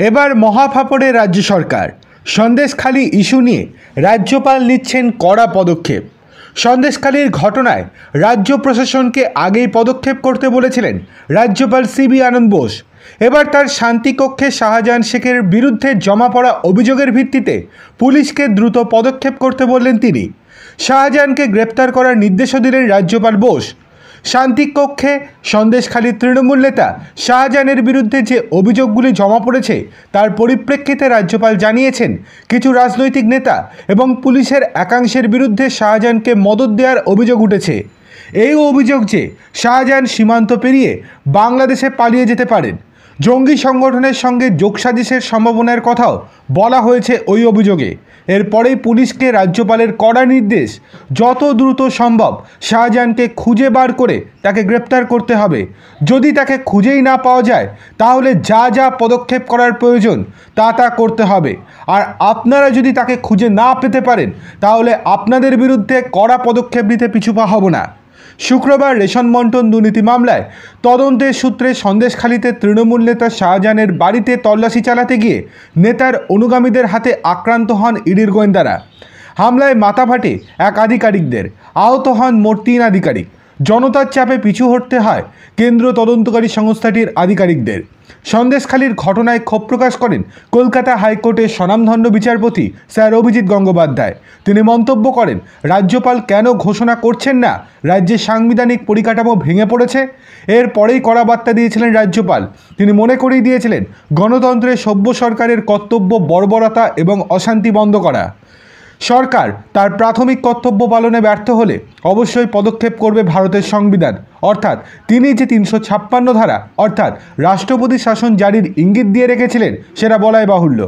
এবার মহাফাপড়ে রাজ্য সরকার। সন্দেশখালী ইস্যু নিয়ে রাজ্যপাল নিচ্ছেন কড়া পদক্ষেপ। সন্দেশখালীর ঘটনায় রাজ্য প্রশাসনকে আগেই পদক্ষেপ করতে বলেছিলেন রাজ্যপাল সিবি আনন্দ বোস। এবার তার শান্তিকক্ষে শাহজাহান শেখের বিরুদ্ধে জমা পড়া অভিযোগের ভিত্তিতে পুলিশকে দ্রুত পদক্ষেপ করতে বললেন তিনি। শাহজাহানকে গ্রেপ্তার করার নির্দেশও দিলেন রাজ্যপাল বোস। শান্তিকক্ষে সন্দেশখালীর তৃণমূল নেতা শাহজাহানের বিরুদ্ধে যে অভিযোগগুলি জমা পড়েছে তার পরিপ্রেক্ষিতে রাজ্যপাল জানিয়েছেন, কিছু রাজনৈতিক নেতা এবং পুলিশের একাংশের বিরুদ্ধে শাহজাহানকে মদত দেওয়ার অভিযোগ উঠেছে। এই অভিযোগ যে শাহজাহান সীমান্ত পেরিয়ে বাংলাদেশে পালিয়ে যেতে পারেন। জঙ্গি সংগঠনের সঙ্গে যোগসাজশের সম্ভাবনার কথাও বলা হয়েছে ওই অভিযোগে। এরপরেই পুলিশকে রাজ্যপালের কড়া নির্দেশ, যত দ্রুত সম্ভব শাহজাহানকে খুঁজে বার করে তাকে গ্রেপ্তার করতে হবে। যদি তাকে খুঁজেই না পাওয়া যায় তাহলে যা যা পদক্ষেপ করার প্রয়োজন তা করতে হবে। আর আপনারা যদি তাকে খুঁজে না পেতে পারেন তাহলে আপনাদের বিরুদ্ধে কড়া পদক্ষেপ নিতে পিছু পা হব না। শুক্রবার রেশন বন্টন দুর্নীতি মামলায় তদন্তের সূত্রে সন্দেশখালীতে তৃণমূল নেতা শাহজাহানের বাড়িতে তল্লাশি চালাতে গিয়ে নেতার অনুগামীদের হাতে আক্রান্ত হন ইডির গোয়েন্দারা। হামলায় মাথা ফাটে এক আধিকারিকদের, আহত হন মোট 3 আধিকারিক। জনতার চাপে পিছু হটতে হয় কেন্দ্র তদন্তকারী সংস্থাটির আধিকারিকদের। সন্দেশখালীর ঘটনায় ক্ষোভ প্রকাশ করেন কলকাতা হাইকোর্টের স্বনামধন্য বিচারপতি স্যার অভিজিৎ গঙ্গোপাধ্যায়। তিনি মন্তব্য করেন, রাজ্যপাল কেন ঘোষণা করছেন না রাজ্যের সাংবিধানিক পরিকাঠামো ভেঙে পড়েছে। এরপরেই কড়া বার্তা দিয়েছিলেন রাজ্যপাল। তিনি মনে করিয়ে দিয়েছিলেন, গণতন্ত্রের সভ্য সরকারের কর্তব্য বর্বরতা এবং অশান্তি বন্ধ করা। সরকার তার প্রাথমিক কর্তব্য পালনে ব্যর্থ হলে অবশ্যই পদক্ষেপ করবে ভারতের সংবিধান, অর্থাৎ তিনি যে 356 ধারা অর্থাৎ রাষ্ট্রপতি শাসন জারির ইঙ্গিত দিয়ে রেখেছিলেন সেটা বলাই বাহুল্য।